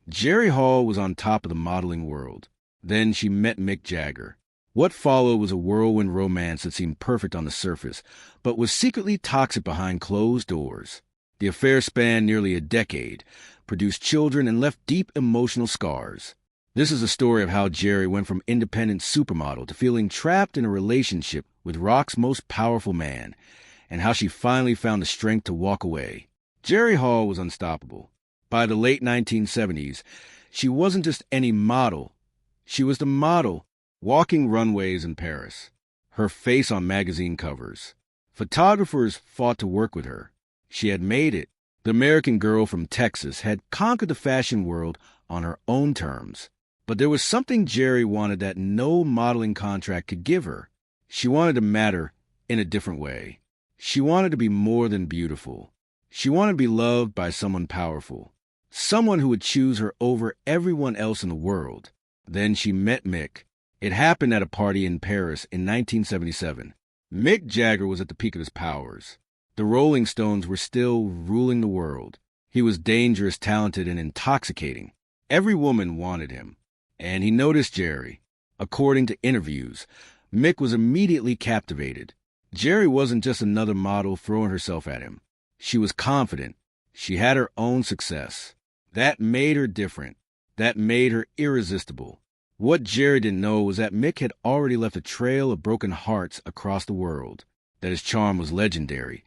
Jerry Hall was on top of the modeling world. Then she met Mick Jagger. What followed was a whirlwind romance that seemed perfect on the surface, but was secretly toxic behind closed doors. The affair spanned nearly a decade, produced children, and left deep emotional scars. This is a story of how Jerry went from independent supermodel to feeling trapped in a relationship with rock's most powerful man, and how she finally found the strength to walk away. Jerry Hall was unstoppable. By the late 1970s, she wasn't just any model. She was the model walking runways in Paris, her face on magazine covers. Photographers fought to work with her. She had made it. The American girl from Texas had conquered the fashion world on her own terms. But there was something Jerry wanted that no modeling contract could give her. She wanted to matter in a different way. She wanted to be more than beautiful. She wanted to be loved by someone powerful, someone who would choose her over everyone else in the world. Then she met Mick. It happened at a party in Paris in 1977. Mick Jagger was at the peak of his powers. The Rolling Stones were still ruling the world. He was dangerous, talented, and intoxicating. Every woman wanted him. And he noticed Jerry. According to interviews, Mick was immediately captivated. Jerry wasn't just another model throwing herself at him. She was confident. She had her own success. That made her different. That made her irresistible. What Jerry didn't know was that Mick had already left a trail of broken hearts across the world, that his charm was legendary.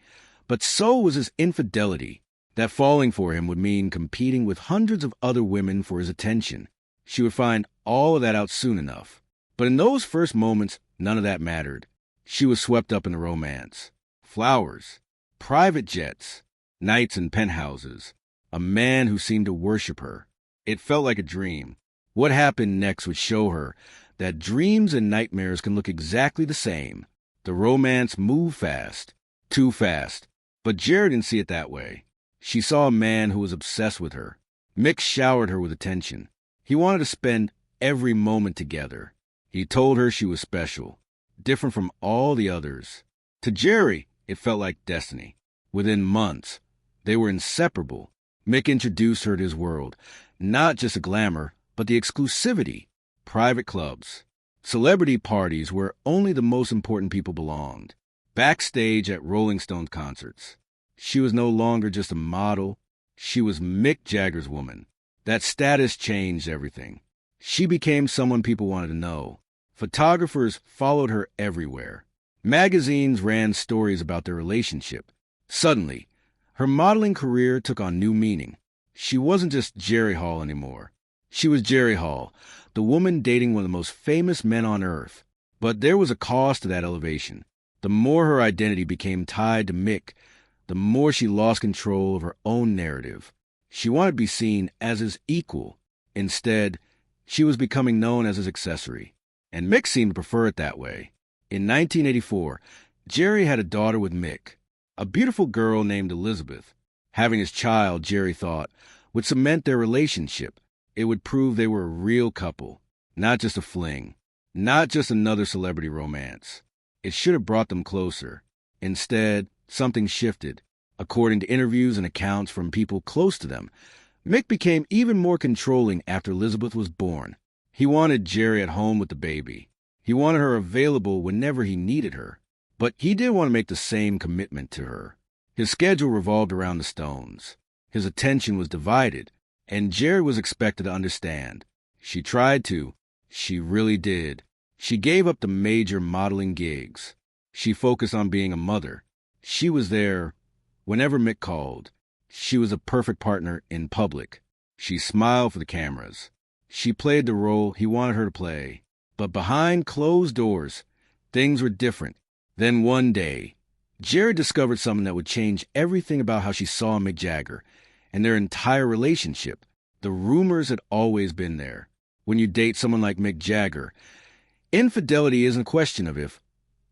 But so was his infidelity, that falling for him would mean competing with hundreds of other women for his attention. She would find all of that out soon enough. But in those first moments, none of that mattered. She was swept up in the romance. Flowers, private jets, nights in penthouses, a man who seemed to worship her. It felt like a dream. What happened next would show her that dreams and nightmares can look exactly the same. The romance moved fast, too fast. But Jerry didn't see it that way. She saw a man who was obsessed with her. Mick showered her with attention. He wanted to spend every moment together. He told her she was special, different from all the others. To Jerry, it felt like destiny. Within months, they were inseparable. Mick introduced her to his world, not just the glamour, but the exclusivity. Private clubs, celebrity parties where only the most important people belonged. Backstage at Rolling Stones concerts. She was no longer just a model. She was Mick Jagger's woman. That status changed everything. She became someone people wanted to know. Photographers followed her everywhere. Magazines ran stories about their relationship. Suddenly, her modeling career took on new meaning. She wasn't just Jerry Hall anymore. She was Jerry Hall, the woman dating one of the most famous men on earth. But there was a cost to that elevation. The more her identity became tied to Mick, the more she lost control of her own narrative. She wanted to be seen as his equal. Instead, she was becoming known as his accessory. And Mick seemed to prefer it that way. In 1984, Jerry had a daughter with Mick, a beautiful girl named Elizabeth. Having his child, Jerry thought, would cement their relationship. It would prove they were a real couple, not just a fling, not just another celebrity romance. It should have brought them closer. Instead, something shifted. According to interviews and accounts from people close to them, Mick became even more controlling after Elizabeth was born. He wanted Jerry at home with the baby. He wanted her available whenever he needed her. But he didn't want to make the same commitment to her. His schedule revolved around the Stones. His attention was divided, and Jerry was expected to understand. She tried to. She really did. She gave up the major modeling gigs. She focused on being a mother. She was there whenever Mick called. She was a perfect partner in public. She smiled for the cameras. She played the role he wanted her to play. But behind closed doors, things were different. Then one day, Jerry discovered something that would change everything about how she saw Mick Jagger and their entire relationship. The rumors had always been there. When you date someone like Mick Jagger, infidelity isn't a question of if,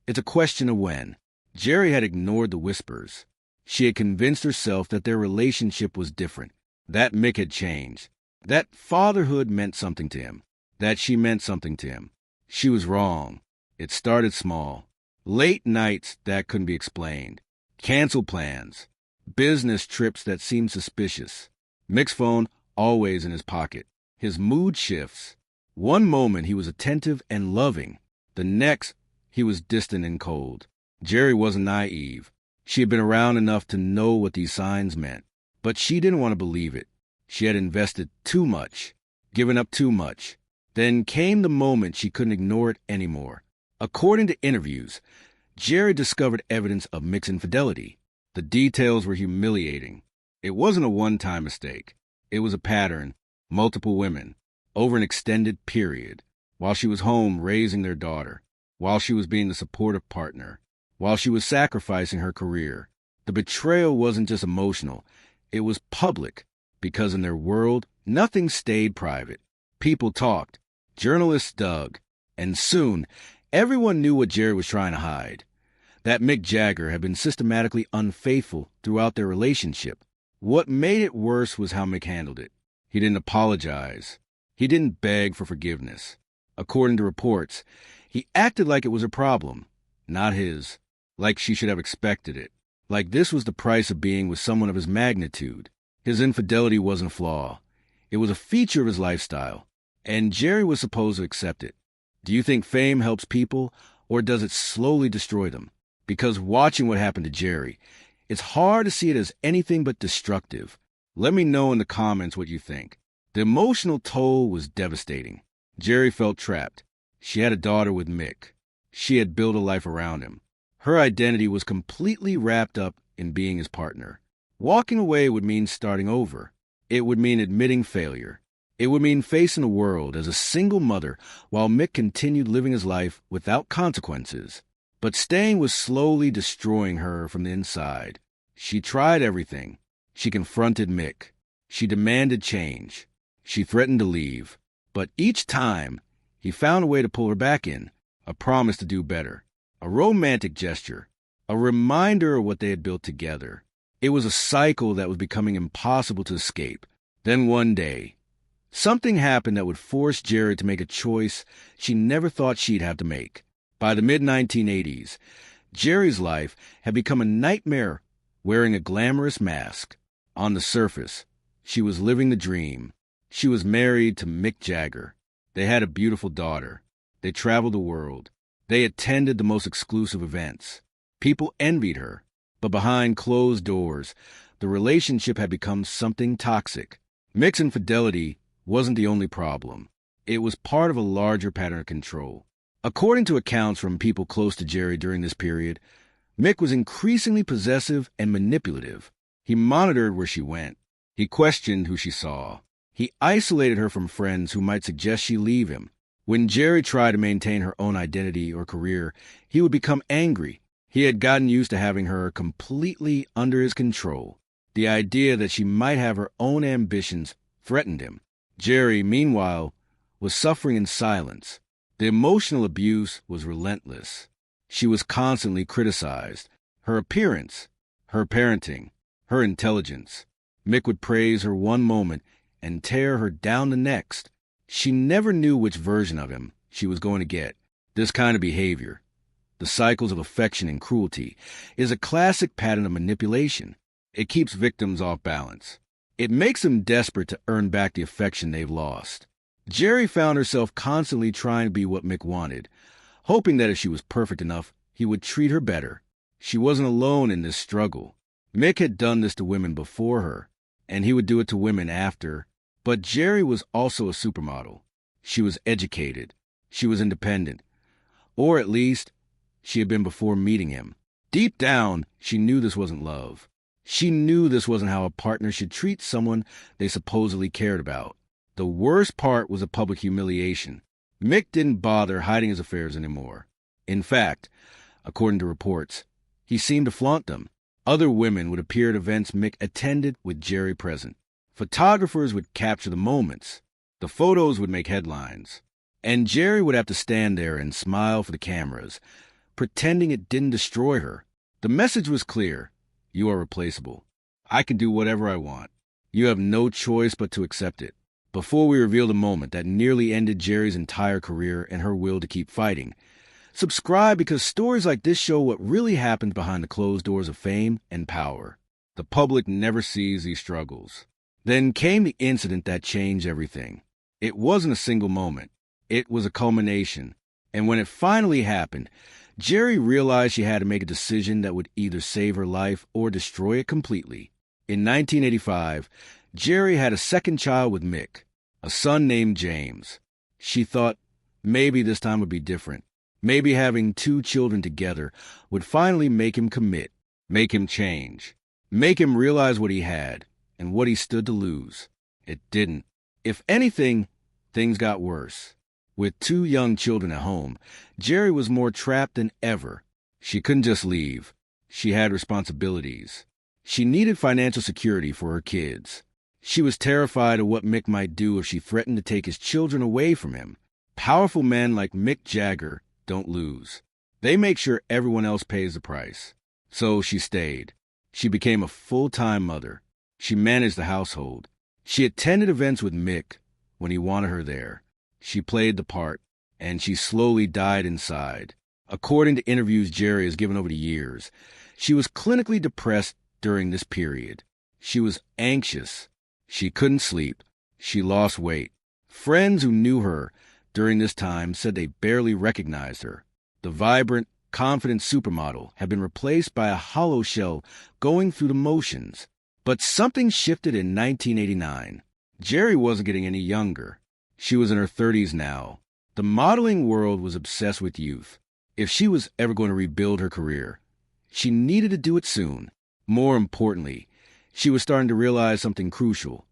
it's a question of when. Jerry had ignored the whispers. She had convinced herself that their relationship was different, that Mick had changed, that fatherhood meant something to him, that she meant something to him. She was wrong. It started small. Late nights that couldn't be explained. Canceled plans. Business trips that seemed suspicious. Mick's phone always in his pocket. His mood shifts. One moment he was attentive and loving. The next, he was distant and cold. Jerry wasn't naive. She had been around enough to know what these signs meant. But she didn't want to believe it. She had invested too much, given up too much. Then came the moment she couldn't ignore it anymore. According to interviews, Jerry discovered evidence of Mick's infidelity. The details were humiliating. It wasn't a one-time mistake. It was a pattern, multiple women, over an extended period, while she was home raising their daughter, while she was being the supportive partner, while she was sacrificing her career. The betrayal wasn't just emotional. It was public, because in their world, nothing stayed private. People talked, journalists dug, and soon, everyone knew what Jerry was trying to hide. That Mick Jagger had been systematically unfaithful throughout their relationship. What made it worse was how Mick handled it. He didn't apologize. He didn't beg for forgiveness. According to reports, he acted like it was a problem, not his, like she should have expected it. Like this was the price of being with someone of his magnitude. His infidelity wasn't a flaw. It was a feature of his lifestyle, and Jerry was supposed to accept it. Do you think fame helps people, or does it slowly destroy them? Because watching what happened to Jerry, it's hard to see it as anything but destructive. Let me know in the comments what you think. The emotional toll was devastating. Jerry felt trapped. She had a daughter with Mick. She had built a life around him. Her identity was completely wrapped up in being his partner. Walking away would mean starting over. It would mean admitting failure. It would mean facing the world as a single mother while Mick continued living his life without consequences. But staying was slowly destroying her from the inside. She tried everything. She confronted Mick. She demanded change. She threatened to leave. But each time, he found a way to pull her back in, a promise to do better, a romantic gesture, a reminder of what they had built together. It was a cycle that was becoming impossible to escape. Then one day, something happened that would force Jerry to make a choice she never thought she'd have to make. By the mid-1980s, Jerry's life had become a nightmare, wearing a glamorous mask. On the surface, she was living the dream. She was married to Mick Jagger. They had a beautiful daughter. They traveled the world. They attended the most exclusive events. People envied her. But behind closed doors, the relationship had become something toxic. Mick's infidelity wasn't the only problem. It was part of a larger pattern of control. According to accounts from people close to Jerry during this period, Mick was increasingly possessive and manipulative. He monitored where she went. He questioned who she saw. He isolated her from friends who might suggest she leave him. When Jerry tried to maintain her own identity or career, he would become angry. He had gotten used to having her completely under his control. The idea that she might have her own ambitions threatened him. Jerry, meanwhile, was suffering in silence. The emotional abuse was relentless. She was constantly criticized. Her appearance, her parenting, her intelligence. Mick would praise her one moment and tear her down the next. She never knew which version of him she was going to get. This kind of behavior, the cycles of affection and cruelty, is a classic pattern of manipulation. It keeps victims off balance. It makes them desperate to earn back the affection they've lost. Jerry found herself constantly trying to be what Mick wanted, hoping that if she was perfect enough, he would treat her better. She wasn't alone in this struggle. Mick had done this to women before her, and he would do it to women after. But Jerry was also a supermodel. She was educated. She was independent. Or at least, she had been before meeting him. Deep down, she knew this wasn't love. She knew this wasn't how a partner should treat someone they supposedly cared about. The worst part was a public humiliation. Mick didn't bother hiding his affairs anymore. In fact, according to reports, he seemed to flaunt them. Other women would appear at events Mick attended with Jerry present. Photographers would capture the moments. The photos would make headlines. And Jerry would have to stand there and smile for the cameras, pretending it didn't destroy her. The message was clear. You are replaceable. I can do whatever I want. You have no choice but to accept it. Before we reveal the moment that nearly ended Jerry's entire career and her will to keep fighting, subscribe because stories like this show what really happens behind the closed doors of fame and power. The public never sees these struggles. Then came the incident that changed everything. It wasn't a single moment. It was a culmination. And when it finally happened, Jerry realized she had to make a decision that would either save her life or destroy it completely. In 1985, Jerry had a second child with Mick, a son named James. She thought maybe this time would be different. Maybe having two children together would finally make him commit, make him change, make him realize what he had and what he stood to lose. It didn't. If anything, things got worse. With two young children at home, Jerry was more trapped than ever. She couldn't just leave. She had responsibilities. She needed financial security for her kids. She was terrified of what Mick might do if she threatened to take his children away from him. Powerful men like Mick Jagger don't lose. They make sure everyone else pays the price. So she stayed. She became a full-time mother. She managed the household. She attended events with Mick when he wanted her there. She played the part, and she slowly died inside. According to interviews Jerry has given over the years, she was clinically depressed during this period. She was anxious. She couldn't sleep. She lost weight. Friends who knew her during this time said they barely recognized her. The vibrant, confident supermodel had been replaced by a hollow shell going through the motions. But something shifted in 1989. Jerry wasn't getting any younger. She was in her 30s now. The modeling world was obsessed with youth. If she was ever going to rebuild her career, she needed to do it soon. More importantly, she was starting to realize something crucial.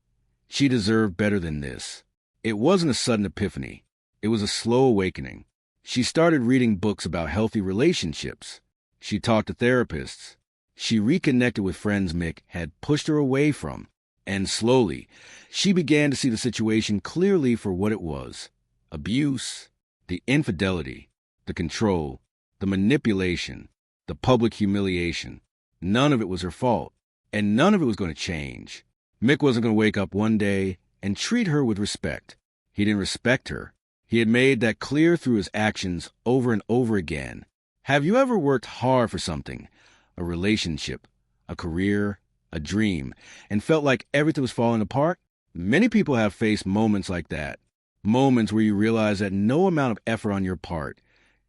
She deserved better than this. It wasn't a sudden epiphany. It was a slow awakening. She started reading books about healthy relationships. She talked to therapists. She reconnected with friends Mick had pushed her away from. And slowly, she began to see the situation clearly for what it was. Abuse, the infidelity, the control, the manipulation, the public humiliation. None of it was her fault, and none of it was going to change. Mick wasn't going to wake up one day and treat her with respect. He didn't respect her. He had made that clear through his actions over and over again. Have you ever worked hard for something, a relationship, a career, a dream, and felt like everything was falling apart? Many people have faced moments like that. Moments where you realize that no amount of effort on your part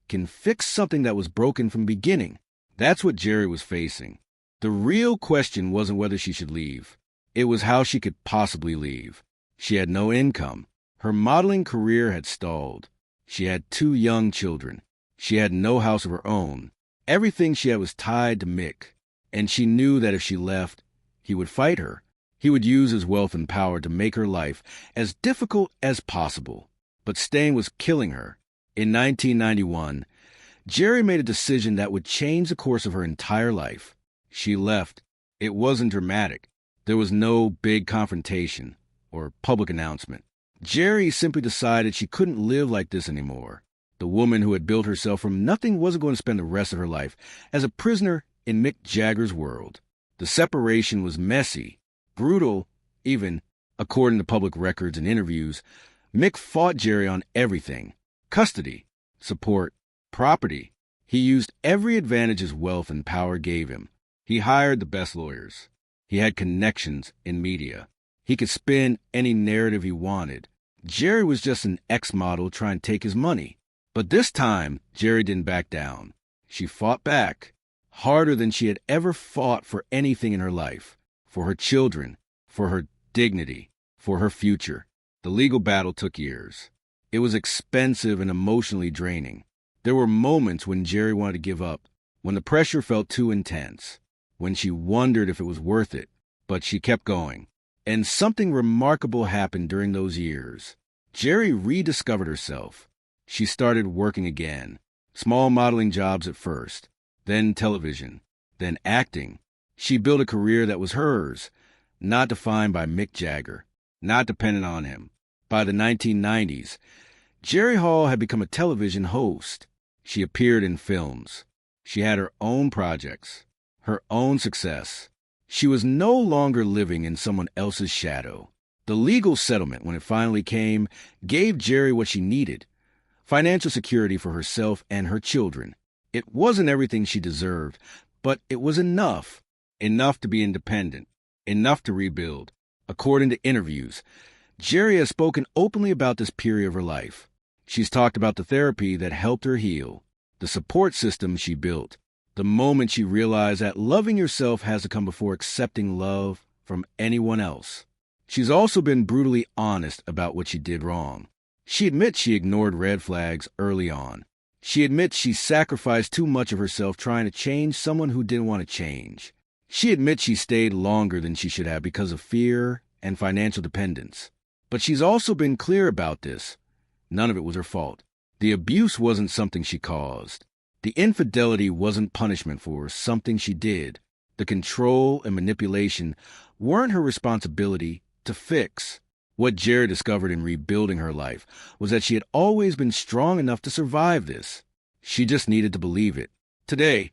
can fix something that was broken from the beginning. That's what Jerry was facing. The real question wasn't whether she should leave. It was how she could possibly leave. She had no income. Her modeling career had stalled. She had two young children. She had no house of her own. Everything she had was tied to Mick, and she knew that if she left, he would fight her. He would use his wealth and power to make her life as difficult as possible. But staying was killing her. In 1991, Jerry made a decision that would change the course of her entire life. She left. It wasn't dramatic. There was no big confrontation or public announcement. Jerry simply decided she couldn't live like this anymore. The woman who had built herself from nothing wasn't going to spend the rest of her life as a prisoner in Mick Jagger's world. The separation was messy, brutal, even, according to public records and interviews. Mick fought Jerry on everything: custody, support, property. He used every advantage his wealth and power gave him. He hired the best lawyers. He had connections in media. He could spin any narrative he wanted. Jerry was just an ex-model trying to take his money. But this time, Jerry didn't back down. She fought back, harder than she had ever fought for anything in her life, for her children, for her dignity, for her future. The legal battle took years. It was expensive and emotionally draining. There were moments when Jerry wanted to give up, when the pressure felt too intense, when she wondered if it was worth it, but she kept going. And something remarkable happened during those years. Jerry rediscovered herself. She started working again. Small modeling jobs at first, then television, then acting. She built a career that was hers, not defined by Mick Jagger, not dependent on him. By the 1990s, Jerry Hall had become a television host. She appeared in films. She had her own projects, her own success. She was no longer living in someone else's shadow. The legal settlement, when it finally came, gave Jerry what she needed: financial security for herself and her children. It wasn't everything she deserved, but it was enough. Enough to be independent. Enough to rebuild. According to interviews, Jerry has spoken openly about this period of her life. She's talked about the therapy that helped her heal, the support system she built, the moment she realized that loving yourself has to come before accepting love from anyone else. She's also been brutally honest about what she did wrong. She admits she ignored red flags early on. She admits she sacrificed too much of herself trying to change someone who didn't want to change. She admits she stayed longer than she should have because of fear and financial dependence. But she's also been clear about this. None of it was her fault. The abuse wasn't something she caused. The infidelity wasn't punishment for something she did. The control and manipulation weren't her responsibility to fix. What Jerry discovered in rebuilding her life was that she had always been strong enough to survive this. She just needed to believe it. Today,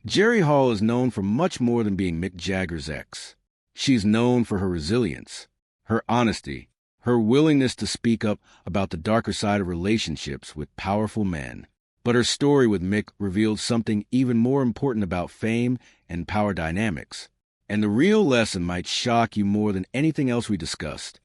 Jerry Hall is known for much more than being Mick Jagger's ex. She's known for her resilience, her honesty, her willingness to speak up about the darker side of relationships with powerful men. But her story with Mick revealed something even more important about fame and power dynamics. And the real lesson might shock you more than anything else we discussed.